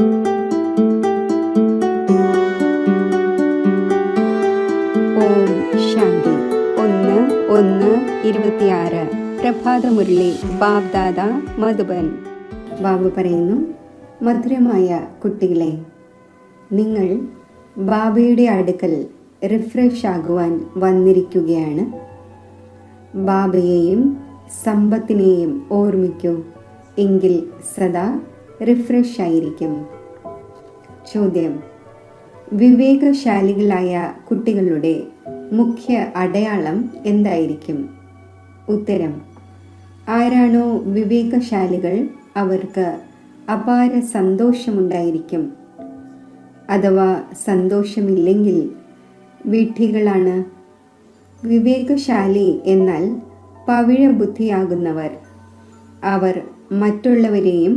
ഓം ശാന്തി. 1-1-26 പ്രഭാതമുരളി ബാബ്ദാദ മധുബൻ. ബാബു പറയുന്നു, മധുരമായ കുട്ടികളെ, നിങ്ങൾ ബാബയുടെ അടുക്കൽ റിഫ്രഷ് ആകുവാൻ വന്നിരിക്കുകയാണ്. ബാബയെയും സമ്പത്തിനെയും ഓർമ്മിക്കൂ, എങ്കിൽ സദാ റിഫ്രഷ് ആയിരിക്കും. ചോദ്യം: വിവേകശാലികളായ കുട്ടികളുടെ മുഖ്യ അടയാളം എന്തായിരിക്കും? ഉത്തരം: ആരാണോ വിവേകശാലികൾ അവർക്ക് അപാര സന്തോഷമുണ്ടായിരിക്കും. അഥവാ സന്തോഷമില്ലെങ്കിൽ വിഡ്ഢികളാണ്. വിവേകശാലി എന്നാൽ പവിഴബുദ്ധിയാകുന്നവർ. അവർ മറ്റുള്ളവരെയും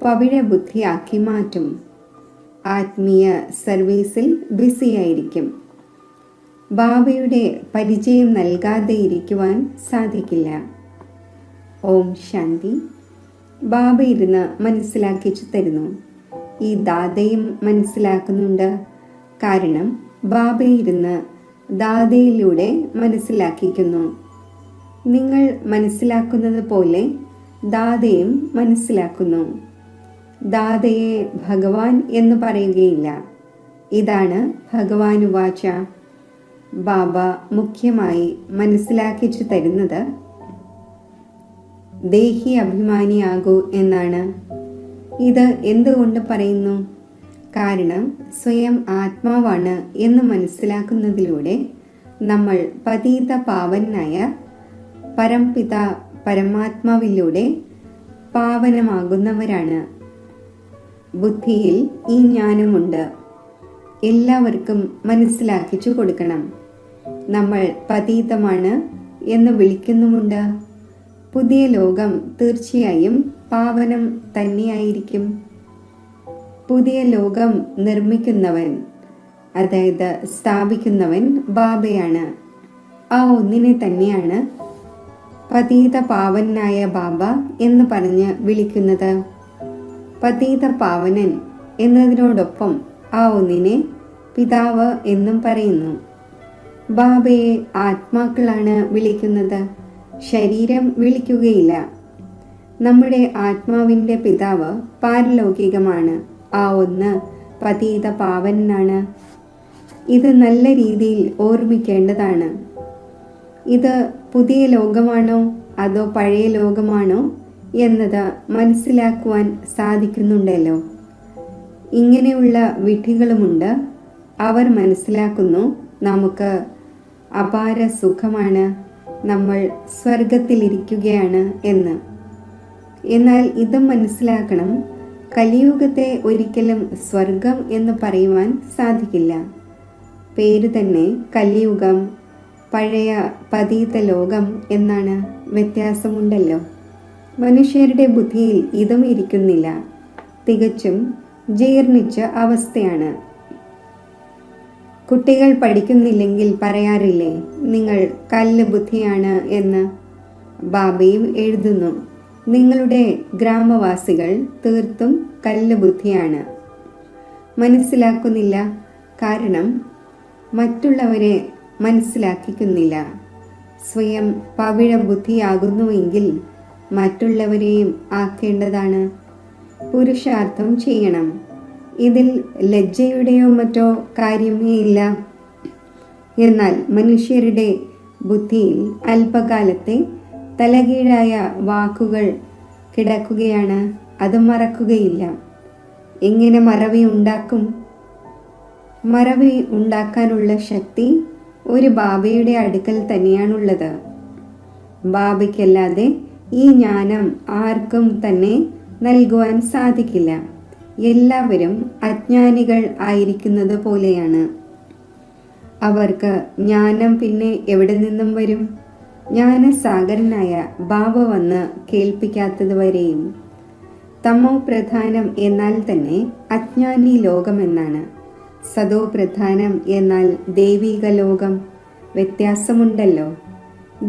പവിഴബുദ്ധിയാക്കി മാറ്റും. ആത്മീയ സർവീസിൽ ബിസിയായിരിക്കും. ബാബയുടെ പരിചയം നൽകാതെ ഇരിക്കുവാൻ സാധിക്കില്ല. ഓം ശാന്തി. ബാബ ഇരുന്ന് മനസ്സിലാക്കിച്ചു തരുന്നു. ഈ ദാതയും മനസ്സിലാക്കുന്നുണ്ട്. കാരണം ബാബ ഇരുന്ന് ദാതയിലൂടെ മനസ്സിലാക്കിക്കുന്നു. നിങ്ങൾ മനസ്സിലാക്കുന്നത് പോലെ ദാതയും മനസ്സിലാക്കുന്നു. ദാതയെ ഭഗവാൻ എന്ന് പറയുകയില്ല. ഇതാണ് ഭഗവാനുവാച. ബാബ മുഖ്യമായി മനസ്സിലാക്കിച്ചു തരുന്നത് ദേഹി അഭിമാനിയാകൂ എന്നാണ്. ഇത് എന്തുകൊണ്ട് പറയുന്നു? കാരണം സ്വയം ആത്മാവാണ് എന്ന് മനസ്സിലാക്കുന്നതിലൂടെ നമ്മൾ പതീത പാവനായ പരംപിത പരമാത്മാവിലൂടെ പാവനമാകുന്നവരാണ്. ബുദ്ധിയിൽ ഈ ജ്ഞാനമുണ്ട്. എല്ലാവർക്കും മനസ്സിലാക്കിച്ചു കൊടുക്കണം. നമ്മൾ പതീതമാണ് എന്ന് വിളിക്കുന്നുമുണ്ട്. പുതിയ ലോകം തീർച്ചയായും പാവനം തന്നെയായിരിക്കും. പുതിയ ലോകം നിർമ്മിക്കുന്നവൻ, അതായത് സ്ഥാപിക്കുന്നവൻ ബാബയാണ്. ആ ഒന്നിനെ തന്നെയാണ് പതീത പാവനായ ബാബ എന്ന് പറഞ്ഞ് വിളിക്കുന്നത്. പതീത പാവനൻ എന്നതിനോടൊപ്പം ആ ഒന്നിനെ പിതാവ് എന്നും പറയുന്നു. ബാബയെ ആത്മാക്കളാണ് വിളിക്കുന്നത്, ശരീരം വിളിക്കുകയില്ല. നമ്മുടെ ആത്മാവിൻ്റെ പിതാവ് പാരലൗകികമാണ്. ആ ഒന്ന് പതീത പാവനാണ്. ഇത് നല്ല രീതിയിൽ ഓർമ്മിക്കേണ്ടതാണ്. ഇത് പുതിയ ലോകമാണോ അതോ പഴയ ലോകമാണോ എന്നത് മനസ്സിലാക്കുവാൻ സാധിക്കുന്നുണ്ടല്ലോ. ഇങ്ങനെയുള്ള വിഡ്ഢികളുമുണ്ട്. അവർ മനസ്സിലാക്കുന്നു നമുക്ക് അപാര സുഖമാണ്, നമ്മൾ സ്വർഗത്തിലിരിക്കുകയാണ് എന്ന്. എന്നാൽ ഇതും മനസ്സിലാക്കണം, കലിയുഗത്തെ ഒരിക്കലും സ്വർഗം എന്ന് പറയുവാൻ സാധിക്കില്ല. പേര് തന്നെ കലിയുഗം, പഴയ പതീത ലോകം എന്നാണ്. വ്യത്യാസമുണ്ടല്ലോ. മനുഷ്യരുടെ ബുദ്ധിയിൽ ഇതും ഇരിക്കുന്നില്ല. തികച്ചും ജീർണിച്ച അവസ്ഥയാണ്. കുട്ടികൾ പഠിക്കുന്നില്ലെങ്കിൽ പറയാറില്ലേ, നിങ്ങൾ കല്ല് ബുദ്ധിയാണ് എന്ന്? ബാബയും എഴുതുന്നു, നിങ്ങളുടെ ഗ്രാമവാസികൾ തീർത്തും കല്ല് ബുദ്ധിയാണ്. മനസ്സിലാക്കുന്നില്ല. കാരണം മറ്റുള്ളവരെ മനസ്സിലാക്കിക്കുന്നില്ല. സ്വയം പവിഴ ബുദ്ധിയാകുന്നുവെങ്കിൽ മറ്റുള്ളവരെയും ആക്കേണ്ടതാണ്. പുരുഷാർത്ഥം ചെയ്യണം. ഇതിൽ ലജ്ജയുടെയോ മറ്റോ കാര്യമേ ഇല്ല. എന്നാൽ മനുഷ്യരുടെ ബുദ്ധിയിൽ അല്പകാലത്തെ തലകീഴായ വാക്കുകൾ കിടക്കുകയാണ്. അത് മറക്കുകയില്ല. എങ്ങനെ മറവി ഉണ്ടാക്കും? മറവി ഉണ്ടാക്കാനുള്ള ശക്തി ഒരു ബാബയുടെ അടുക്കൽ തന്നെയാണുള്ളത്. ബാബയ്ക്കല്ലാതെ ഈ ജ്ഞാനം ആർക്കും തന്നെ നൽകുവാൻ സാധിക്കില്ല. എല്ലാവരും അജ്ഞാനികൾ ആയിരിക്കുന്നത് പോലെയാണ്. അവർക്ക് ജ്ഞാനം പിന്നെ എവിടെ നിന്നും വരും? ജ്ഞാനസാഗരനായ ബാബ വന്ന് കേൾപ്പിക്കാത്തതുവരെയും. തമോ പ്രധാനം എന്നാൽ തന്നെ അജ്ഞാനി ലോകമെന്നാണ്. സദോ പ്രധാനം എന്നാൽ ദൈവിക ലോകം. വ്യത്യാസമുണ്ടല്ലോ.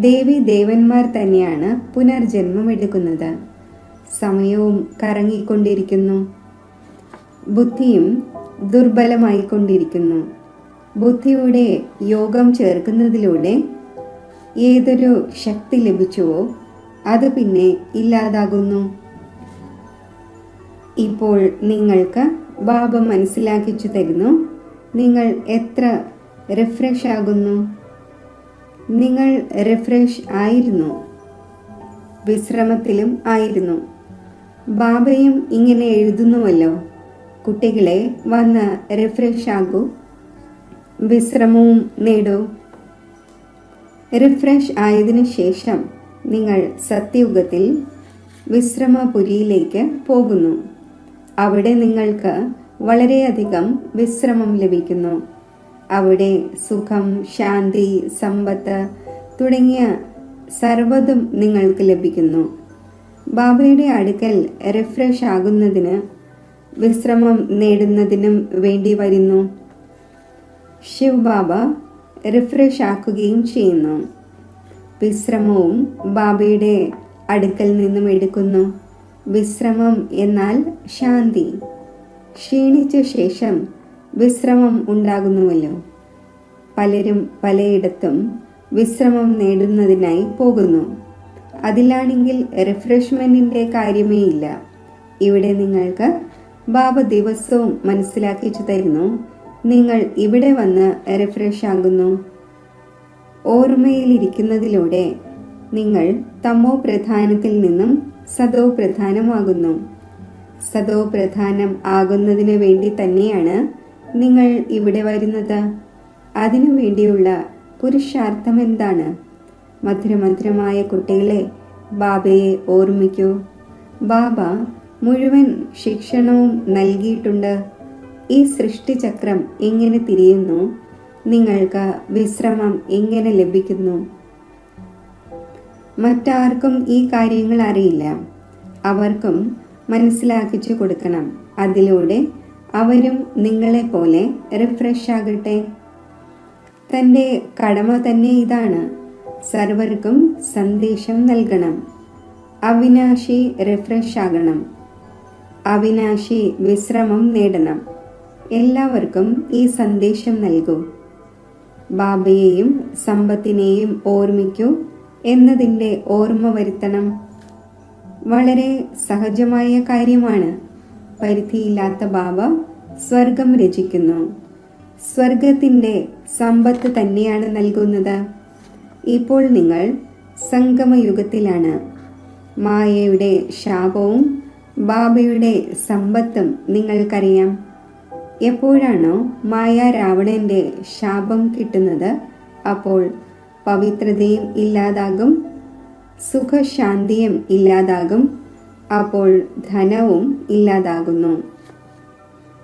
ദേവി ദേവന്മാർ തന്നെയാണ് പുനർജന്മം എടുക്കുന്നത്. സമയവും കറങ്ങിക്കൊണ്ടിരിക്കുന്നു. ബുദ്ധിയും ദുർബലമായിക്കൊണ്ടിരിക്കുന്നു. ബുദ്ധിയുടെ യോഗം ചേർക്കുന്നതിലൂടെ ഏതൊരു ശക്തി ലഭിച്ചുവോ അത് പിന്നെ ഇല്ലാതാകുന്നു. ഇപ്പോൾ നിങ്ങൾക്ക് ബാബ മനസ്സിലാക്കിച്ചു തരുന്നു, നിങ്ങൾ എത്ര റിഫ്രഷ് ആകുന്നു. നിങ്ങൾ റിഫ്രഷ് ആയിരുന്നു, വിശ്രമത്തിലും ആയിരുന്നു. ബാബയും ഇങ്ങനെ എഴുതുന്നുവല്ലോ, കുട്ടികളെ വന്ന് റിഫ്രഷ് ആകൂ, വിശ്രമവും നേടൂ. റിഫ്രഷ് ആയതിനു ശേഷം നിങ്ങൾ സത്യയുഗത്തിൽ വിശ്രമപുരിയിലേക്ക് പോകുന്നു. അവിടെ നിങ്ങൾക്ക് വളരെയധികം വിശ്രമം ലഭിക്കുന്നു. അവിടെ സുഖം, ശാന്തി, സമ്പത്ത് തുടങ്ങിയ സർവ്വതും നിങ്ങൾക്ക് ലഭിക്കുന്നു. ബാബയുടെ അടുക്കൽ റിഫ്രഷ് ആകുന്നതിന്, വിശ്രമം നേടുന്നതിനും വേണ്ടി വരുന്നു. ശിവ് ബാബ റിഫ്രഷ് ആക്കുകയും ചെയ്യുന്നു. വിശ്രമവും ബാബയുടെ അടുക്കൽ നിന്നും എടുക്കുന്നു. വിശ്രമം എന്നാൽ ശാന്തി. ക്ഷീണിച്ച ശേഷം വിശ്രമം ഉണ്ടാകുന്നുവല്ലോ. പലരും പലയിടത്തും വിശ്രമം നേടുന്നതിനായി പോകുന്നു. അതിലാണെങ്കിൽ റിഫ്രഷ്മെൻറ്റിൻ്റെ കാര്യമേ ഇല്ല. ഇവിടെ നിങ്ങൾക്ക് ബാബ ദിവസവും മനസ്സിലാക്കിച്ചു തരുന്നു, നിങ്ങൾ ഇവിടെ വന്ന് റിഫ്രഷ് ആകുന്നു. ഓർമ്മയിലിരിക്കുന്നതിലൂടെ നിങ്ങൾ തമോ പ്രധാനത്തിൽ നിന്നും സതോ പ്രധാനമാകുന്നു. സതോ പ്രധാനം ആകുന്നതിന് വേണ്ടി തന്നെയാണ് നിങ്ങൾ ഇവിടെ വരുന്നത്. അതിനു വേണ്ടിയുള്ള പുരുഷാർത്ഥം എന്താണ്? മധുരമധുരമായ കുട്ടികളെ, ബാബയെ ഓർമ്മിക്കൂ. ബാബ മുഴുവൻ ശിക്ഷണവും നൽകിയിട്ടുണ്ട്. ഈ സൃഷ്ടിചക്രം എങ്ങനെ തിരിയുന്നു, നിങ്ങൾക്ക് വിശ്രമം എങ്ങനെ ലഭിക്കുന്നു. മറ്റാർക്കും ഈ കാര്യങ്ങൾ അറിയില്ല. അവർക്കും മനസ്സിലാക്കിച്ചു കൊടുക്കണം. അതിലൂടെ അവരും നിങ്ങളെപ്പോലെ റിഫ്രഷ് ആകട്ടെ. തൻ്റെ കടമ തന്നെ ഇതാണ്. സർവർക്കും സന്ദേശം നൽകണം. അവിനാശി റിഫ്രഷ് ആകണം. അവിനാശി വിശ്രമം നേടണം. എല്ലാവർക്കും ഈ സന്ദേശം നൽകൂ. ബാബയെയും സമ്പത്തിനെയും ഓർമ്മിക്കൂ എന്നതിൻ്റെ ഓർമ്മ വരുത്തണം. വളരെ സഹജമായ കാര്യമാണ്. പരിധിയില്ലാത്ത ബാബ സ്വർഗം രചിക്കുന്നു. സ്വർഗത്തിൻ്റെ സമ്പത്ത് തന്നെയാണ് നൽകുന്നത്. ഇപ്പോൾ നിങ്ങൾ സംഗമയുഗത്തിലാണ്. മായയുടെ ശാപവും ബാബയുടെ സമ്പത്തും നിങ്ങൾക്കറിയാം. എപ്പോഴാണോ മായ രാവണൻ്റെ ശാപം കിട്ടുന്നത്, അപ്പോൾ പവിത്രതയും ഇല്ലാതാകും, സുഖശാന്തിയും ഇല്ലാതാകും, അപ്പോൾ ധനവും ഇല്ലാതാകുന്നു.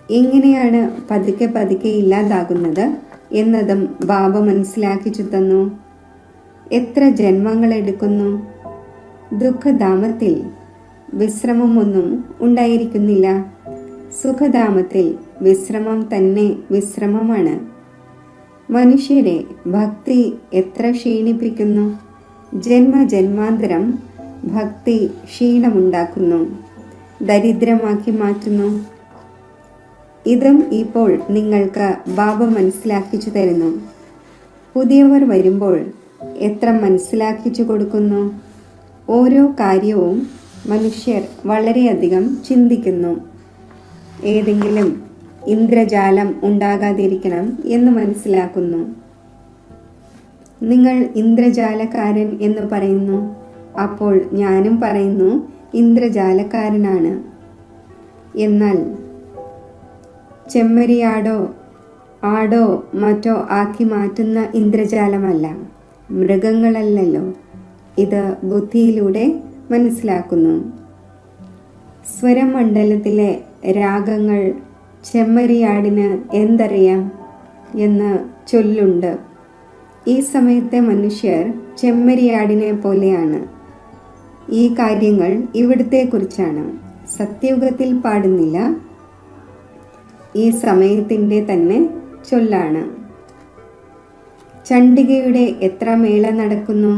എങ്ങനെയാണ് പതുക്കെ പതുക്കെ ഇല്ലാതാകുന്നത് എന്നതും ബാബ മനസ്സിലാക്കിച്ചു തന്നു. എത്ര ജന്മങ്ങളെടുക്കുന്നു. ദുഃഖധാമത്തിൽ വിശ്രമമൊന്നും ഉണ്ടായിരിക്കുന്നില്ല. സുഖധാമത്തിൽ വിശ്രമം തന്നെ വിശ്രമമാണ്. മനുഷ്യരെ ഭക്തി എത്ര ക്ഷീണിപ്പിക്കുന്നു. ജന്മജന്മാന്തരം ഭക്തി ക്ഷീണമുണ്ടാക്കുന്നു, ദരിദ്രമാക്കി മാറ്റുന്നു. ഇതും ഇപ്പോൾ നിങ്ങൾക്ക് ബാബ മനസ്സിലാക്കിച്ചു തരുന്നു. പുതിയവർ വരുമ്പോൾ എത്ര മനസ്സിലാക്കിച്ചു കൊടുക്കുന്നു. ഓരോ കാര്യവും മനുഷ്യർ വളരെയധികം ചിന്തിക്കുന്നു. ഏതെങ്കിലും ഇന്ദ്രജാലം ഉണ്ടാകാതിരിക്കണം എന്ന് മനസ്സിലാക്കുന്നു. നിങ്ങൾ ഇന്ദ്രജാലക്കാരൻ എന്ന് പറയുന്നു. അപ്പോൾ ഞാനും പറയുന്നു ഇന്ദ്രജാലക്കാരനാണ്. എന്നാൽ ചെമ്മരിയാടോ ആടോ മറ്റോ ആക്കി മാറ്റുന്ന ഇന്ദ്രജാലമല്ല, മൃഗങ്ങളല്ലല്ലോ. ഇത് ബുദ്ധിയിലൂടെ മനസ്സിലാക്കുന്നു. സ്വരമണ്ഡലത്തിലെ രാഗങ്ങൾ ചെമ്മരിയാടിന് എന്തറിയാം എന്ന് ചൊല്ലുണ്ട്. ഈ സമയത്തെ മനുഷ്യർ ചെമ്മരിയാടിനെ പോലെയാണ്. ഈ കാര്യങ്ങൾ ഇവിടുത്തെ കുറിച്ചാണ്. സത്യയുഗത്തിൽ പാടുന്നില്ല. ഈ സമയത്തിൻ്റെ തന്നെ ചൊല്ലാണ്. ചണ്ഡികയുടെ എത്ര മേള നടക്കുന്നു,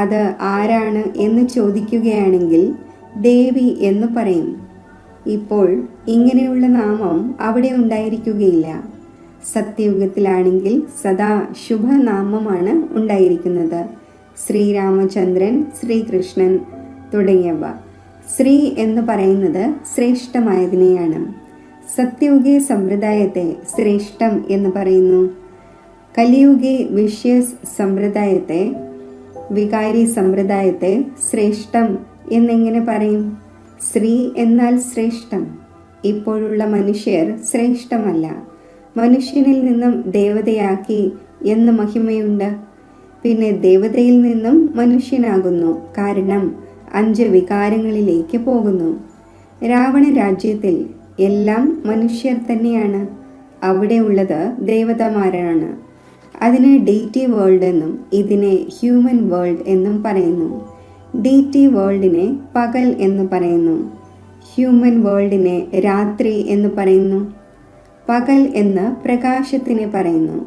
അത് ആരാണ് എന്ന് ചോദിക്കുകയാണെങ്കിൽ ദേവി എന്ന് പറയും. ഇപ്പോൾ ഇങ്ങനെയുള്ള നാമം അവിടെ ഉണ്ടായിരിക്കുകയില്ല. സത്യയുഗത്തിലാണെങ്കിൽ സദാ ശുഭനാമമാണ് ഉണ്ടായിരിക്കുന്നത്. ശ്രീരാമചന്ദ്രൻ, ശ്രീകൃഷ്ണൻ തുടങ്ങിയവ. ശ്രീ എന്ന് പറയുന്നത് ശ്രേഷ്ഠമായതിനെയാണ്. സത്യയുഗേ സമ്പ്രദായത്തെ ശ്രേഷ്ഠം എന്ന് പറയുന്നു. കലിയുഗേ വിഷ്യസ് സമ്പ്രദായത്തെ, വികാരി സമ്പ്രദായത്തെ ശ്രേഷ്ഠം എന്നെങ്ങനെ പറയും? ശ്രീ എന്നാൽ ശ്രേഷ്ഠം. ഇപ്പോഴുള്ള മനുഷ്യർ ശ്രേഷ്ഠമല്ല. മനുഷ്യനിൽ നിന്നും ദേവതയാക്കി എന്ന് മഹിമയുണ്ട്. പിന്നെ ദേവതയിൽ നിന്നും മനുഷ്യനാകുന്നു. കാരണം 5 വികാരങ്ങളിലേക്ക് പോകുന്നു. രാവണ രാജ്യത്തിൽ എല്ലാം മനുഷ്യർ തന്നെയാണ്. അവിടെ ഉള്ളത് ദേവതമാരാണ്. അതിനെ ഡീറ്റി വേൾഡ് എന്നും ഇതിനെ ഹ്യൂമൻ വേൾഡ് എന്നും പറയുന്നു. ഡീറ്റി വേൾഡിനെ പകൽ എന്ന് പറയുന്നു. ഹ്യൂമൻ വേൾഡിനെ രാത്രി എന്ന് പറയുന്നു. പകൽ എന്ന് പ്രകാശത്തിനെ പറയുന്നു.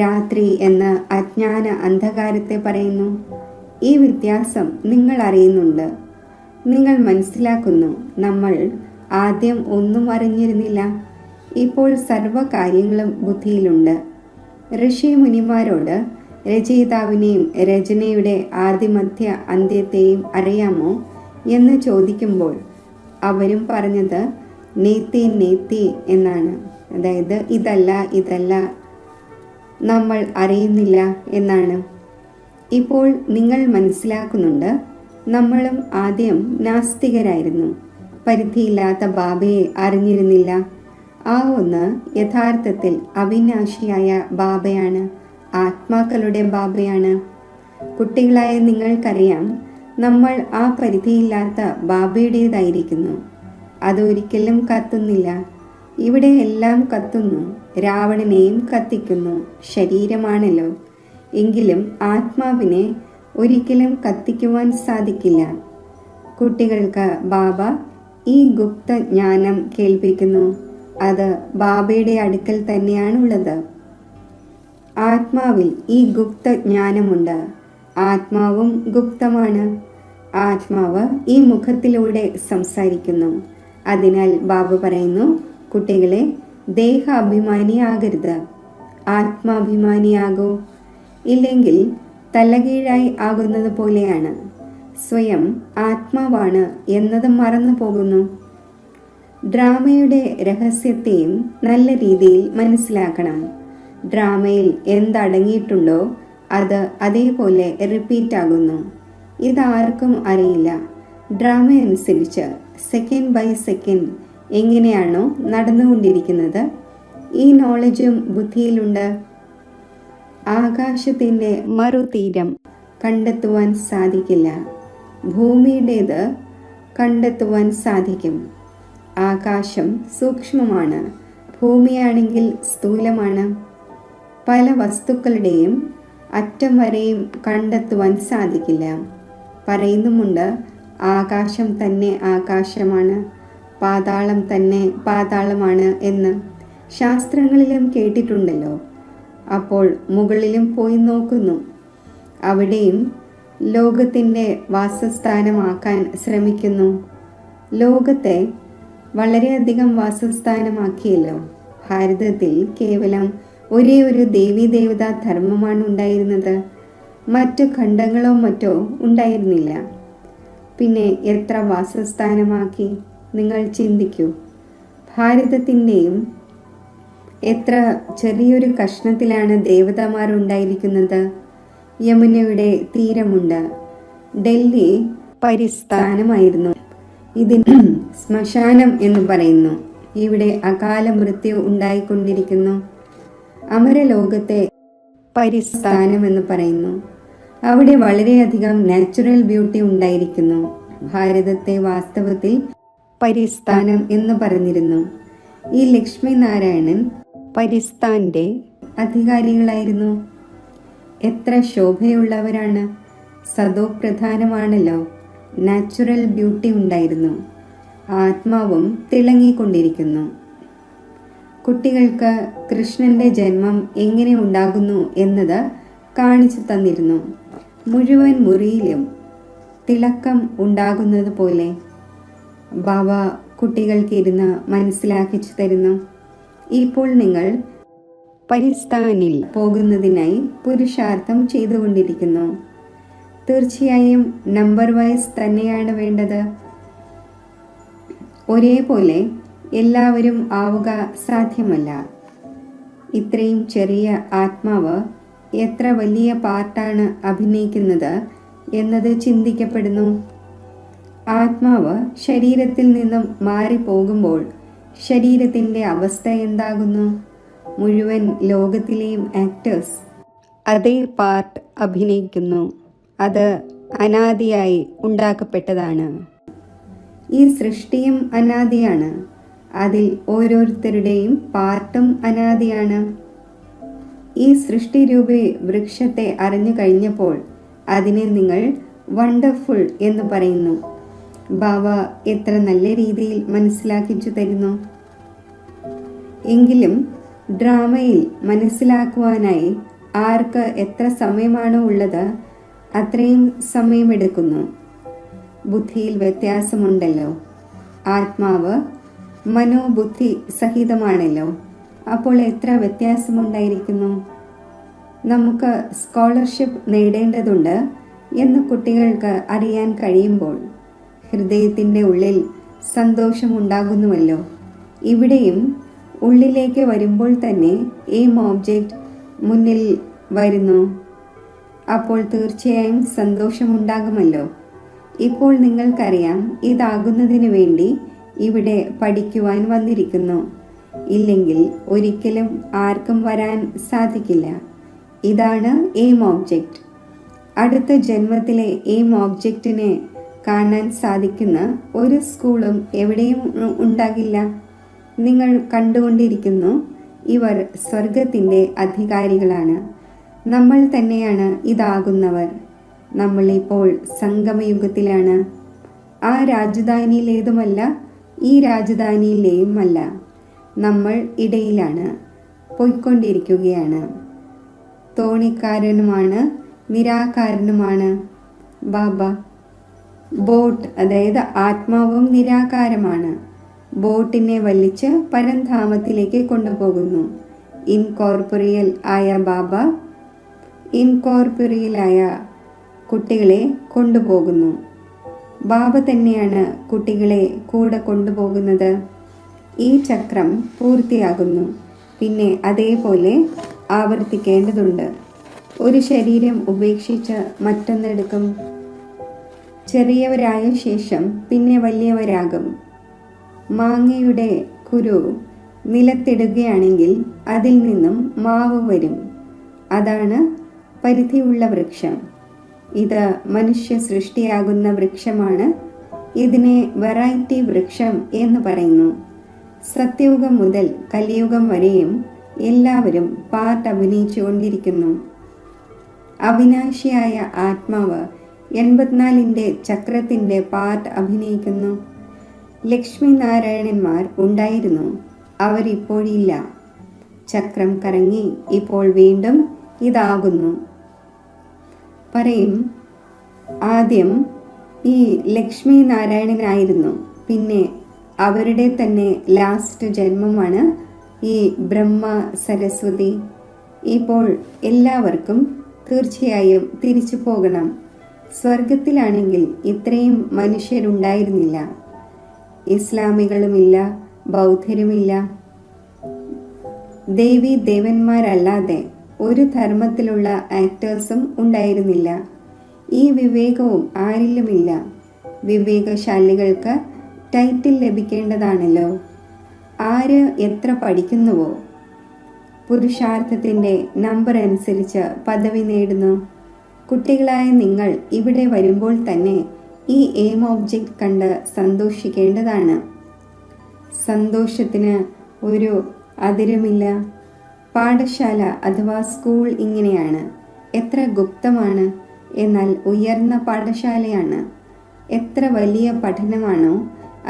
രാത്രി എന്ന് അജ്ഞാന അന്ധകാരത്തെ പറയുന്നു. ഈ വ്യത്യാസം നിങ്ങൾ അറിയുന്നുണ്ട്. നിങ്ങൾ മനസ്സിലാക്കുന്നു, നമ്മൾ ആദ്യം ഒന്നും അറിഞ്ഞിരുന്നില്ല. ഇപ്പോൾ സർവ്വ കാര്യങ്ങളും ബുദ്ധിയിലുണ്ട്. ഋഷി മുനിമാരോട് രചയിതാവിനെയും രചനയുടെ ആദിമധ്യ അന്ത്യത്തെയും അറിയാമോ എന്ന് ചോദിക്കുമ്പോൾ അവരും പറഞ്ഞത് നേത്തി നേത്തി എന്നാണ്. അതായത് ഇതല്ല നമ്മൾ അറിയുന്നില്ല എന്നാണ്. ഇപ്പോൾ നിങ്ങൾ മനസ്സിലാക്കുന്നുണ്ട്, നമ്മളും ആദ്യം നാസ്തികരായിരുന്നു. പരിധിയില്ലാത്ത ബാബയെ അറിഞ്ഞിരുന്നില്ല. ആ ഒന്ന് യഥാർത്ഥത്തിൽ അവിനാശിയായ ബാബയാണ്, ആത്മാക്കളുടെ ബാബയാണ്. കുട്ടികളായ നിങ്ങൾക്കറിയാം, നമ്മൾ ആ പരിധിയില്ലാത്ത ബാബയുടേതായിരിക്കുന്നു. അതൊരിക്കലും കത്തുന്നില്ല. ഇവിടെ എല്ലാം കത്തുന്നു. രാവണനെയും കത്തിക്കുന്നു. ശരീരമാണല്ലോ. എങ്കിലും ആത്മാവിനെ ഒരിക്കലും കത്തിക്കുവാൻ സാധിക്കില്ല. കുട്ടികൾക്ക് ബാബ ഈ ഗുപ്ത ജ്ഞാനം കേൾപ്പിക്കുന്നു. അത് ബാബയുടെ അടുക്കൽ തന്നെയാണുള്ളത്. ആത്മാവിൽ ഈ ഗുപ്ത ജ്ഞാനമുണ്ട്. ആത്മാവും ഗുപ്തമാണ്. ആത്മാവ് ഈ മുഖത്തിലൂടെ സംസാരിക്കുന്നു. അതിനാൽ ബാബ പറയുന്നു, കുട്ടികളെ, ദേഹാഭിമാനിയാകരുത്, ആത്മാഭിമാനിയാകൂ. ഇല്ലെങ്കിൽ തലകീഴായി ആകുന്നത് പോലെയാണ്. സ്വയം ആത്മാവാണ് എന്നത് മറന്നു പോകുന്നു. ഡ്രാമയുടെ രഹസ്യത്തെയും നല്ല രീതിയിൽ മനസ്സിലാക്കണം. ഡ്രാമയിൽ എന്തടങ്ങിയിട്ടുണ്ടോ അത് അതേപോലെ റിപ്പീറ്റ് ആകുന്നു. ഇതാർക്കും അറിയില്ല. ഡ്രാമ അനുസരിച്ച് സെക്കൻഡ് ബൈ സെക്കൻഡ് എങ്ങനെയാണോ നടന്നുകൊണ്ടിരിക്കുന്നത്, ഈ നോളജും ബുദ്ധിയിലുണ്ട്. ആകാശത്തിൻ്റെ മറുതീരം കണ്ടെത്തുവാൻ സാധിക്കില്ല. ഭൂമിയുടേത് കണ്ടെത്തുവാൻ സാധിക്കും. ആകാശം സൂക്ഷ്മമാണ്, ഭൂമിയാണെങ്കിൽ സ്ഥൂലമാണ്. പല വസ്തുക്കളുടെയും അറ്റം വരെയും കണ്ടെത്തുവാൻ സാധിക്കില്ല. പറയുന്നുമുണ്ട്, ആകാശം തന്നെ ആകാശമാണ്, പാതാളം തന്നെ പാതാളമാണ് എന്ന്. ശാസ്ത്രങ്ങളിലും കേട്ടിട്ടുണ്ടല്ലോ. അപ്പോൾ മുകളിലും പോയി നോക്കുന്നു. അവിടെയും ലോകത്തിൻ്റെ വാസസ്ഥാനമാക്കാൻ ശ്രമിക്കുന്നു. ലോകത്തെ വളരെയധികം വാസസ്ഥാനമാക്കിയല്ലോ. ഭാരതത്തിൽ കേവലം ഒരേ ഒരു ദേവീദേവതാ ധർമ്മമാണ് ഉണ്ടായിരുന്നത്. മറ്റു ഖണ്ഡങ്ങളോ മറ്റോ ഉണ്ടായിരുന്നില്ല. പിന്നെ എത്ര വാസസ്ഥാനമാക്കി നിങ്ങൾ ചിന്തിക്കൂ. ഭാരതത്തിൻ്റെയും എത്ര ചെറിയൊരു കഷ്ണത്തിലാണ് ദേവതമാർ ഉണ്ടായിരിക്കുന്നത്. യമുനയുടെ തീരമുണ്ട്. ഡൽഹി പരിസ്ഥാനമായിരുന്നു. ഇതിന് ശ്മശാനം എന്ന് പറയുന്നു. ഇവിടെ അകാല മൃത്യു ഉണ്ടായിക്കൊണ്ടിരിക്കുന്നു. അമരലോകത്തെ പരിസ്ഥാനം എന്ന് പറയുന്നു. അവിടെ വളരെയധികം നാച്ചുറൽ ബ്യൂട്ടി ഉണ്ടായിരിക്കുന്നു. ഭാരതത്തെ വാസ്തവത്തിൽ പരിസ്ഥാനം എന്ന് പറഞ്ഞിരുന്നു. ഈ ലക്ഷ്മി നാരായണൻ പരിസ്ഥാന്റെ അധികാരികളായിരുന്നു. എത്ര ശോഭയുള്ളവരാണ്. സദോപ്രധാനമാണല്ലോ. നാച്ചുറൽ ബ്യൂട്ടി ഉണ്ടായിരുന്നു. ആത്മാവും തിളങ്ങിക്കൊണ്ടിരിക്കുന്നു. കുട്ടികൾക്ക് കൃഷ്ണന്റെ ജന്മം എങ്ങനെ ഉണ്ടാകുന്നു എന്നത് കാണിച്ചു തന്നിരുന്നു. മുഴുവൻ മുറിയിലും തിളക്കം ഉണ്ടാകുന്നത് പോലെ. ബാബ കുട്ടികൾക്ക് ഇരുന്ന് മനസ്സിലാക്കിച്ചു തരുന്നു. ഇപ്പോൾ നിങ്ങൾ പരിസ്ഥാനിൽ പോകുന്നതിനായി പുരുഷാർത്ഥം ചെയ്തുകൊണ്ടിരിക്കുന്നു. തീർച്ചയായും നമ്പർ വൈസ് തന്നെയാണ് വേണ്ടത്. ഒരേപോലെ എല്ലാവരും ആവുക സാധ്യമല്ല. ഇത്രയും ചെറിയ ആത്മാവ് എത്ര വലിയ പാർട്ടാണ് അഭിനയിക്കുന്നത് എന്നത് ചിന്തിക്കപ്പെടുന്നു. ആത്മാവ് ശരീരത്തിൽ നിന്നും മാറിപ്പോകുമ്പോൾ ശരീരത്തിൻ്റെ അവസ്ഥ എന്താകുന്നു? മുഴുവൻ ലോകത്തിലെയും ആക്ടേഴ്സ് അതേ പാർട്ട് അഭിനയിക്കുന്നു. അത് അനാദിയായി ഉണ്ടാക്കപ്പെട്ടതാണ്. ഈ സൃഷ്ടിയും അനാദിയാണ്. അതിൽ ഓരോരുത്തരുടെയും പാർട്ടും അനാദിയാണ്. ഈ സൃഷ്ടിരൂപി വൃക്ഷത്തെ അറിഞ്ഞു കഴിഞ്ഞപ്പോൾ അതിനെ നിങ്ങൾ വണ്ടർഫുൾ എന്ന് പറയുന്നു. ബാബ എത്ര നല്ല രീതിയിൽ മനസ്സിലാക്കിച്ചു തരുന്നു. എങ്കിലും ഡ്രാമയിൽ മനസ്സിലാക്കുവാനായി ആർക്ക് എത്ര സമയമാണോ ഉള്ളത് അത്രയും സമയമെടുക്കുന്നു. ബുദ്ധിയിൽ വ്യത്യാസമുണ്ടല്ലോ. ആത്മാവ് മനോബുദ്ധി സഹിതമാണല്ലോ. അപ്പോൾ എത്ര വ്യത്യാസമുണ്ടായിരിക്കുന്നു. നമുക്ക് സ്കോളർഷിപ്പ് നേടേണ്ടതുണ്ട് എന്ന് കുട്ടികൾക്ക് അറിയാൻ കഴിയുമ്പോൾ ഹൃദയത്തിൻ്റെ ഉള്ളിൽ സന്തോഷമുണ്ടാകുന്നുവല്ലോ. ഇവിടെയും ഉള്ളിലേക്ക് വരുമ്പോൾ തന്നെ എയിം ഓബ്ജക്റ്റ് മുന്നിൽ വരുന്നു. അപ്പോൾ തീർച്ചയായും സന്തോഷമുണ്ടാകുമല്ലോ. ഇപ്പോൾ നിങ്ങൾക്കറിയാം ഇതാകുന്നതിന് വേണ്ടി ഇവിടെ പഠിക്കുവാൻ വന്നിരിക്കുന്നു. ഇല്ലെങ്കിൽ ഒരിക്കലും ആർക്കും വരാൻ സാധിക്കില്ല. ഇതാണ് എയിം ഓബ്ജക്റ്റ്. അടുത്ത ജന്മത്തിലെ എയിം ഓബ്ജക്റ്റിനെ കാണാൻ സാധിക്കുന്ന ഒരു സ്കൂളും എവിടെയും ഉണ്ടാകില്ല. നിങ്ങൾ കണ്ടുകൊണ്ടിരിക്കുന്നു, ഇവർ സ്വർഗത്തിൻ്റെ അധികാരികളാണ്. നമ്മൾ തന്നെയാണ് ഇതാകുന്നവർ. നമ്മളിപ്പോൾ സംഗമയുഗത്തിലാണ്. ആ രാജധാനിയിലേതുമല്ല, ഈ രാജധാനിയിലെയുമല്ല. നമ്മൾ ഇടയിലാണ്, പോയിക്കൊണ്ടിരിക്കുകയാണ്. തോണിക്കാരനുമാണ്, നിരാകാരനുമാണ് ബാബ. ബോട്ട് അതായത് ആത്മാവും നിരാകാരമാണ്. ബോട്ടിനെ വലിച്ച് പരംധാമത്തിലേക്ക് കൊണ്ടുപോകുന്നു. ഇൻകോർപ്പറിയൽ ആയ ബാബ ഇൻകോർപ്പറിയലായ കുട്ടികളെ കൊണ്ടുപോകുന്നു. ബാബ തന്നെയാണ് കുട്ടികളെ കൂടെ കൊണ്ടുപോകുന്നത്. ഈ ചക്രം പൂർത്തിയാകുന്നു. പിന്നെ അതേപോലെ ആവർത്തിക്കേണ്ടതുണ്ട്. ഒരു ശരീരം ഉപേക്ഷിച്ച് മറ്റൊന്നെടുക്കും. ചെറിയവരായ ശേഷം പിന്നെ വലിയവരാകും. മാങ്ങയുടെ കുരു നിലത്തിടുകയാണെങ്കിൽ അതിൽ നിന്നും മാവ് വരും. അതാണ് പരിധിയുള്ള വൃക്ഷം. ഇത് മനുഷ്യ സൃഷ്ടിയാകുന്ന വൃക്ഷമാണ്. ഇതിനെ വെറൈറ്റി വൃക്ഷം എന്ന് പറയുന്നു. സത്യയുഗം മുതൽ കലിയുഗം വരെയും എല്ലാവരും പാർട്ട് അഭിനയിച്ചുകൊണ്ടിരിക്കുന്നു. അവിനാശിയായ ആത്മാവ് 84ന്റെ ചക്രത്തിൻ്റെ പാർട്ട് അഭിനയിക്കുന്നു. ലക്ഷ്മി നാരായണന്മാർ ഉണ്ടായിരുന്നു, അവരിപ്പോഴില്ല. ചക്രം കറങ്ങി ഇപ്പോൾ വീണ്ടും ഇതാകുന്നു. പറയും, ആദ്യം ഈ ലക്ഷ്മി നാരായണനായിരുന്നു, പിന്നെ അവരുടെ തന്നെ ലാസ്റ്റ് ജന്മമാണ് ഈ ബ്രഹ്മ സരസ്വതി. ഇപ്പോൾ എല്ലാവർക്കും തീർച്ചയായും തിരിച്ചു പോകണം. സ്വർഗത്തിലാണെങ്കിൽ ഇത്രയും മനുഷ്യരുണ്ടായിരുന്നില്ല. ഇസ്ലാമികളുമില്ല, ബൗദ്ധരുമില്ല. ദേവി ദേവന്മാരല്ലാതെ ഒരു ധർമ്മത്തിലുള്ള ആക്ടേഴ്സും ഉണ്ടായിരുന്നില്ല. ഈ വിവേകവും ആരിലുമില്ല. വിവേകശാലികൾക്ക് ടൈറ്റിൽ ലഭിക്കേണ്ടതാണല്ലോ. ആര് എത്ര പഠിക്കുന്നുവോ പുരുഷാർത്ഥത്തിൻ്റെ നമ്പർ അനുസരിച്ച് പദവി നേടുന്നു. കുട്ടികളായ നിങ്ങൾ ഇവിടെ വരുമ്പോൾ തന്നെ ഈ എയിം ഓബ്ജക്റ്റ് കണ്ട് സന്തോഷിക്കേണ്ടതാണ്. സന്തോഷത്തിന് ഒരു അതിരുമില്ല. പാഠശാല അഥവാ സ്കൂൾ ഇങ്ങനെയാണ്. എത്ര ഗുപ്തമാണ്, എന്നാൽ ഉയർന്ന പാഠശാലയാണ്. എത്ര വലിയ പഠനമാണോ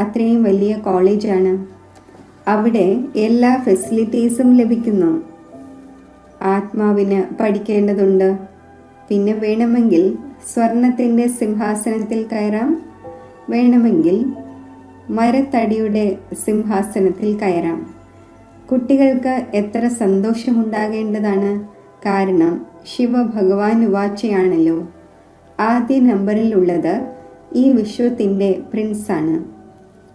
അത്രയും വലിയ കോളേജാണ്. അവിടെ എല്ലാ ഫെസിലിറ്റീസും ലഭിക്കുന്നു. ആത്മാവിന് പഠിക്കേണ്ടതുണ്ട്. പിന്നെ വേണമെങ്കിൽ സ്വർണത്തിൻ്റെ സിംഹാസനത്തിൽ കയറാം, വേണമെങ്കിൽ മരത്തടിയുടെ സിംഹാസനത്തിൽ കയറാം. കുട്ടികൾക്ക് എത്ര സന്തോഷമുണ്ടാകേണ്ടതാണ്. കാരണം ശിവഭഗവാൻ ഉവാച്ചയാണല്ലോ. ആദ്യ നമ്പറിൽ ഉള്ളത് ഈ വിശ്വത്തിൻ്റെ പ്രിൻസാണ്.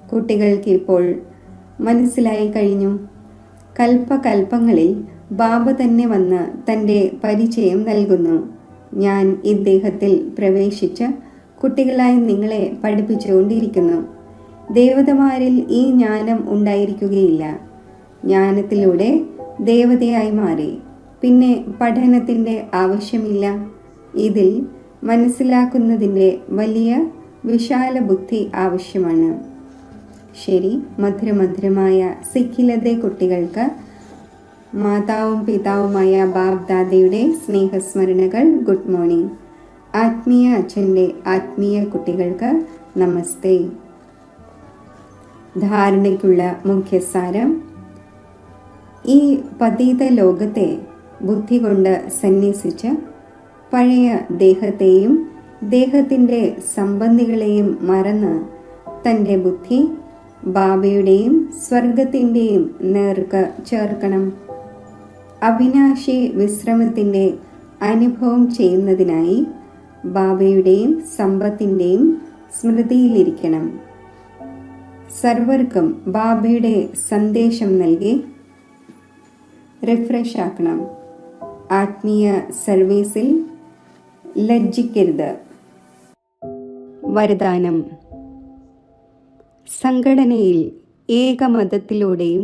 കുട്ടികൾക്ക് ഇപ്പോൾ മനസ്സിലായി കഴിഞ്ഞു. കൽപ്പകൽപ്പങ്ങളിൽ ബാബ തന്നെ വന്ന് തൻ്റെ പരിചയം നൽകുന്നു. ഞാൻ ഇദ്ദേഹത്തിൽ പ്രവേശിച്ച് കുട്ടികളായി നിങ്ങളെ പഠിപ്പിച്ചുകൊണ്ടിരിക്കുന്നു. ദേവതമാരിൽ ഈ ജ്ഞാനം ഉണ്ടായിരിക്കുകയില്ല. ജ്ഞാനത്തിലൂടെ ദേവതയായി മാറി. പിന്നെ പഠനത്തിൻ്റെ ആവശ്യമില്ല. ഇതിൽ മനസ്സിലാക്കുന്നതിൻ്റെ വലിയ വിശാല ബുദ്ധി ആവശ്യമാണ്. ശരി, മധുരമധുരമായ സിഖിലതെ കുട്ടികൾക്ക് മാതാവും പിതാവുമായ ബാബ് ദാദയുടെ സ്നേഹസ്മരണകൾ. Good morning. ആത്മീയ അച്ഛൻ്റെ ആത്മീയ കുട്ടികൾക്ക് നമസ്തേ. ധാരണയ്ക്കുള്ള മുഖ്യസാരം: ഈ പതീത ലോകത്തെ ബുദ്ധി കൊണ്ട് സന്യസിച്ച് പഴയ ദേഹത്തെയും ദേഹത്തിൻ്റെ സംബന്ധികളെയും മറന്ന് തൻ്റെ ബുദ്ധി ബാബയുടെയും സ്വർഗത്തിൻ്റെയും നേർക്ക് ചേർക്കണം. അവിനാശി വിശ്രമത്തിൻ്റെ അനുഭവം ചെയ്യുന്നതിനായി ബാബയുടെയും സമ്പത്തിൻ്റെയും സ്മൃതിയിലിരിക്കണം. സർവർക്കും ബാബയുടെ സന്ദേശം നൽകി റിഫ്രഷ് ആക്കണം. ആത്മീയ സർവീസിൽ ലജ്ജിക്കരുത്. വരദാനം: സംഘടനയിൽ ഏകമതത്തിലൂടെയും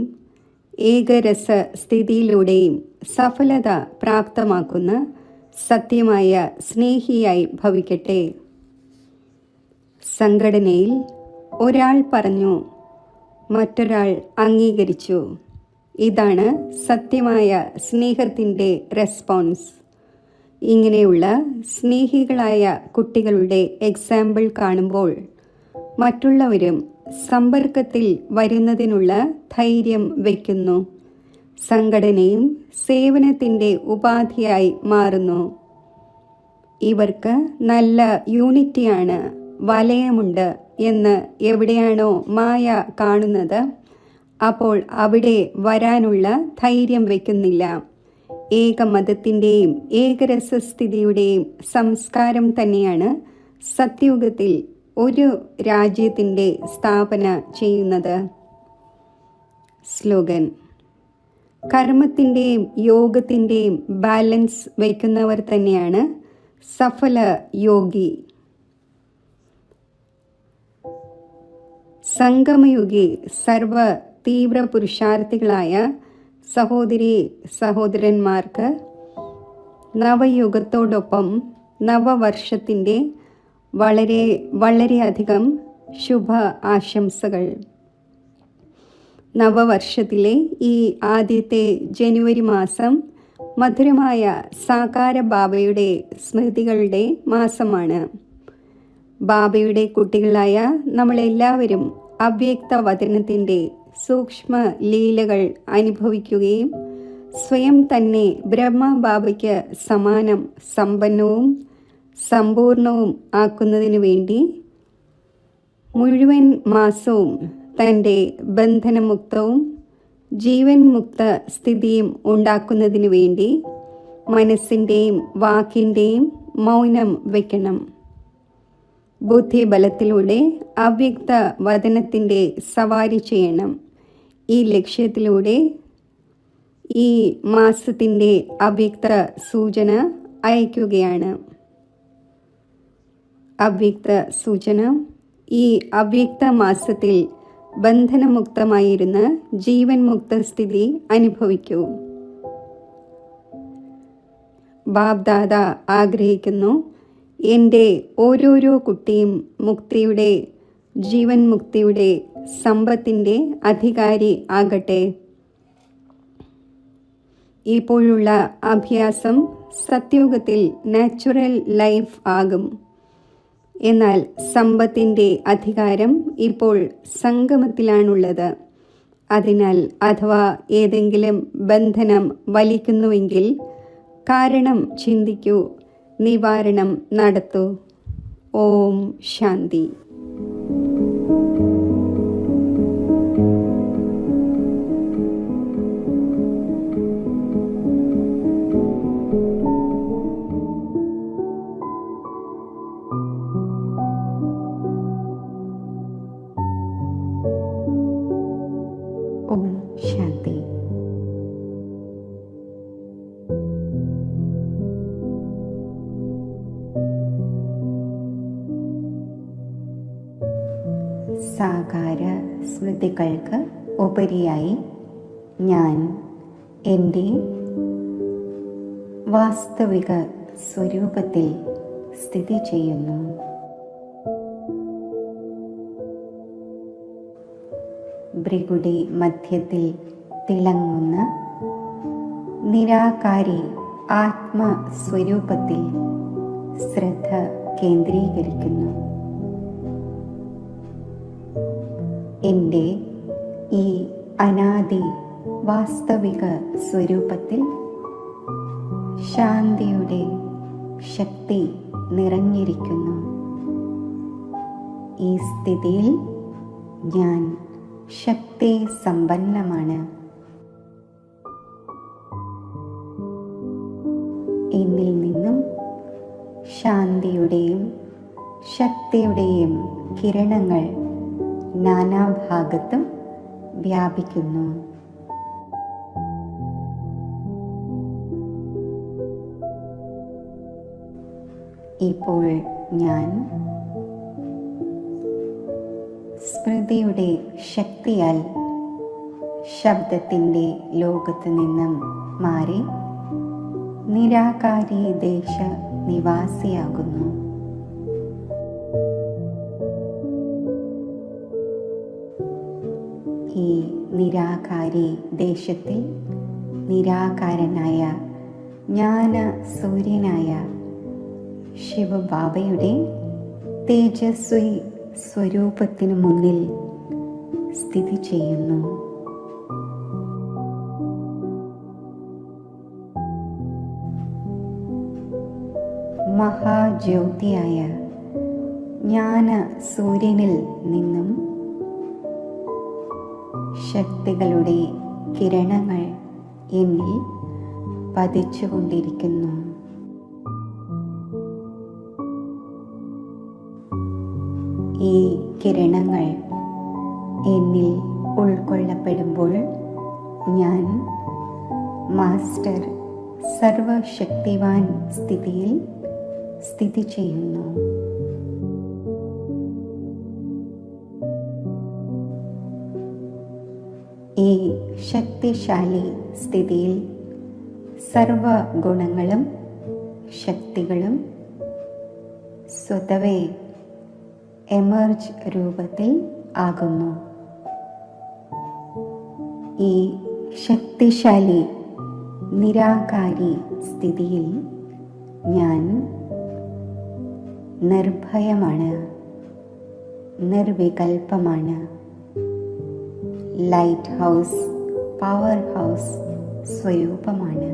ഏകരസ സ്ഥിതിയിലൂടെയും സഫലത പ്രാപ്തമാക്കുന്ന സത്യമായ സ്നേഹിയായി ഭവിക്കട്ടെ. സംഘടനയിൽ ഒരാൾ പറഞ്ഞു, മറ്റൊരാൾ അംഗീകരിച്ചു. ഇതാണ് സത്യമായ സ്നേഹത്തിൻ്റെ റെസ്പോൺസ്. ഇങ്ങനെയുള്ള സ്നേഹികളായ കുട്ടികളുടെ എക്സാമ്പിൾ കാണുമ്പോൾ മറ്റുള്ളവരും സമ്പർക്കത്തിൽ വരുന്നതിനുള്ള ധൈര്യം വയ്ക്കുന്നു. സംഘടനയും സേവനത്തിൻ്റെ ഉപാധിയായി മാറുന്നു. ഇവർക്ക് നല്ല യൂണിറ്റിയാണ്, വലയമുണ്ട് എന്ന് എവിടെയാണോ മായ കാണുന്നത്, അപ്പോൾ അവിടെ വരാനുള്ള ധൈര്യം വയ്ക്കുന്നില്ല. ഏകമതത്തിൻ്റെയും ഏകരസസ്ഥിതിയുടെയും സംസ്കാരം തന്നെയാണ് സത്യുഗത്തിൽ ഒരു രാജ്യത്തിൻ്റെ സ്ഥാപന ചെയ്യുന്നത്. സ്ലോഗൻ: കർമ്മത്തിൻ്റെയും യോഗത്തിൻ്റെയും ബാലൻസ് വയ്ക്കുന്നവർ തന്നെയാണ് സഫല യോഗി. സംഗമയുഗി സർവ തീവ്ര പുരുഷാർത്ഥികളായ സഹോദരി സഹോദരന്മാർക്ക് നവയുഗത്തോടൊപ്പം നവവർഷത്തിൻ്റെ വളരെയധികം ശുഭ ആശംസകൾ. നവവർഷത്തിലെ ഈ ആദ്യത്തെ ജനുവരി മാസം മധുരമായ സാകാര ബാബയുടെ സ്മൃതികളുടെ മാസമാണ്. ബാബയുടെ കുട്ടികളായ നമ്മളെല്ലാവരും അവ്യക്ത വചനത്തിൻ്റെ സൂക്ഷ്മ ലീലകൾ അനുഭവിക്കുകയും സ്വയം തന്നെ ബ്രഹ്മബാബയ്ക്ക് സമാനം സമ്പന്നവും സമ്പൂർണവും ആക്കുന്നതിനു വേണ്ടി മുഴുവൻ മാസവും തൻ്റെ ബന്ധനമുക്തവും ജീവൻ മുക്ത സ്ഥിതിയും ഉണ്ടാക്കുന്നതിനു വേണ്ടി മനസ്സിൻ്റെയും വാക്കിൻ്റെയും മൗനം വയ്ക്കണം. ബുദ്ധിബലത്തിലൂടെ അവ്യക്ത വചനത്തിൻ്റെ സവാരി ചെയ്യണം. ഈ ലക്ഷ്യത്തിലൂടെ ഈ മാസത്തിൻ്റെ അവ്യക്ത സൂചന അയക്കുകയാണ്. അവ്യക്ത സൂചന: ഈ അവ്യക്ത മാസത്തിൽ ബന്ധനമുക്തമായിരുന്ന ജീവൻ മുക്ത സ്ഥിതി അനുഭവിക്കൂ. ബാബ് ദാദ ആഗ്രഹിക്കുന്നു, എൻ്റെ ഓരോരോ കുട്ടിയും മുക്തിയുടെ ജീവൻ മുക്തിയുടെ സമ്പത്തിൻ്റെ അധികാരി ആകട്ടെ. ഇപ്പോഴുള്ള അഭ്യാസം സത്യുഗത്തിൽ നാച്ചുറൽ ലൈഫ് ആകും. എന്നാൽ സമ്പത്തിൻ്റെ അധികാരം ഇപ്പോൾ സംഗമത്തിലാണുള്ളത്. അതിനാൽ അഥവാ ഏതെങ്കിലും ബന്ധനം വലിക്കുന്നുവെങ്കിൽ കാരണം ചിന്തിക്കൂ, നിവാരണം നടത്തൂ. ഓം ശാന്തി. ശാന്തി. സാകാര സ്മൃതികൾക്ക് ഉപരിയായി ഞാൻ എൻ്റെ വാസ്തവിക സ്വരൂപത്തിൽ സ്ഥിതി ചെയ്യുന്നു. ഭൃഗുടി മധ്യത്തിൽ തിളങ്ങുന്ന നിരാകാരി ആത്മസ്വരൂപത്തിൽ ശ്രദ്ധ കേന്ദ്രീകരിക്കുന്നു. എൻ്റെ ഈ അനാദി വാസ്തവിക സ്വരൂപത്തിൽ ശാന്തിയുടെ ശക്തി നിറഞ്ഞിരിക്കുന്നു. ഈ സ്ഥിതിയിൽ ഞാൻ ശക്തി സമ്പന്നമാണ്. എന്നിൽ നിന്നും ശാന്തിയുടെയും ശക്തിയുടെയും കിരണങ്ങൾ നാനാഭാഗത്തും വ്യാപിക്കുന്നു. ഇപ്പോൾ ഞാൻ സ്മൃതിയുടെ ശക്തിയാൽ ശബ്ദത്തിൻ്റെ ലോകത്ത് നിന്നും മാറി നിരാകാരി ദേശ നിവാസിയാകുന്നു. ഈ നിരാകാരി ദേശത്തിൽ നിരാകാരനായ ജ്ഞാന സൂര്യനായ ശിവബാബയുടെ തേജസ്വി സ്വരൂപത്തിനു മുന്നിൽ സ്ഥിതി ചെയ്യുന്നു. മഹാജ്യോതിയായ ജ്ഞാന സൂര്യനിൽ നിന്നും ശക്തികളുടെ കിരണങ്ങൾ എന്നിൽ പതിച്ചുകൊണ്ടിരിക്കുന്നു. ഈ കിരണങ്ങൾ എന്നിൽ ഉൾക്കൊള്ളപ്പെടുമ്പോൾ ഞാൻ മാസ്റ്റർ സർവശക്തിവാൻ സ്ഥിതിയിൽ സ്ഥിതി ചെയ്യുന്നു. ഈ ശക്തിശാലി സ്ഥിതിയിൽ സർവ ഗുണങ്ങളും ശക്തികളും സ്വതവേ എമർജ് രൂപത്തിൽ ആകുന്നു. ഈ ശക്തിശാലി നിരാകാരി സ്ഥിതിയിൽ ഞാൻ നിർഭയമാണ്, നിർവികൽപ്പമാണ്. ലൈറ്റ് ഹൗസ്, പവർ ഹൗസ് സ്വരൂപമാണ്.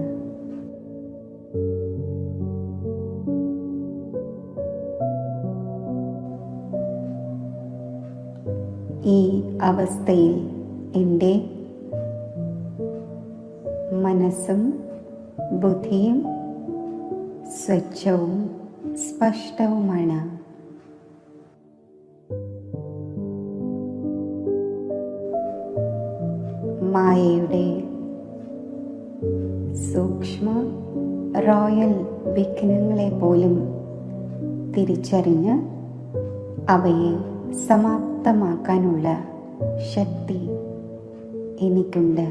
ഈ അവസ്ഥയിൽ എൻ്റെ മനസ്സും ബുദ്ധിയും സ്വച്ഛവും സ്പഷ്ടവുമാണ്. മായയുടെ സൂക്ഷ്മ റോയൽ വിഘ്നങ്ങളെ പോലും തിരിച്ചറിഞ്ഞ് അവയെ സമാപ്തമാക്കാനുള്ള ശക്തി എനിക്കുണ്ട്.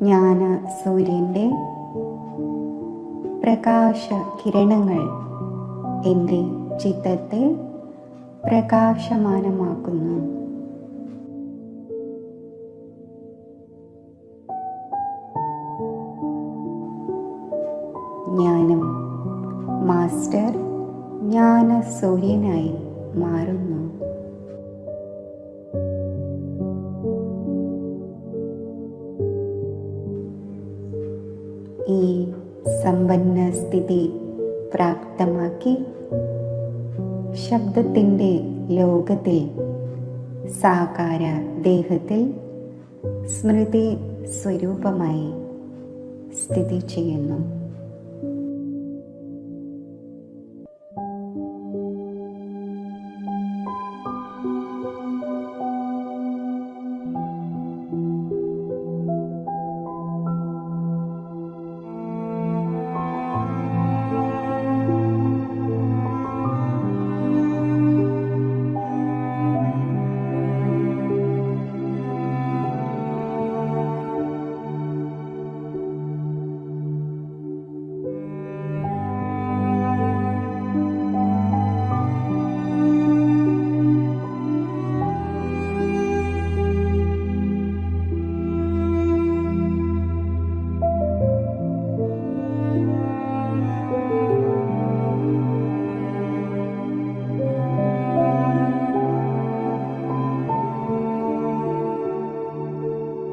ജ്ഞാന സൂര്യൻ്റെ പ്രകാശ കിരണങ്ങൾ എൻ്റെ ചിത്തത്തെ പ്രകാശമാനമാക്കുന്നു. ജ്ഞാനം മാസ്റ്റർ ജ്ഞാന സൂര്യനായി മാറുന്നു. ഈ സമ്പന്ന സ്ഥിതി പ്രാപ്തമാക്കി ശബ്ദത്തിൻ്റെ ലോകത്തിൽ സാകാര ദേഹത്തിൽ സ്മൃതി സ്വരൂപമായി സ്ഥിതി ചെയ്യുന്നു.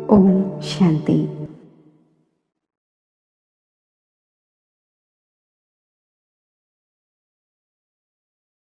ഓം ശാന്തി.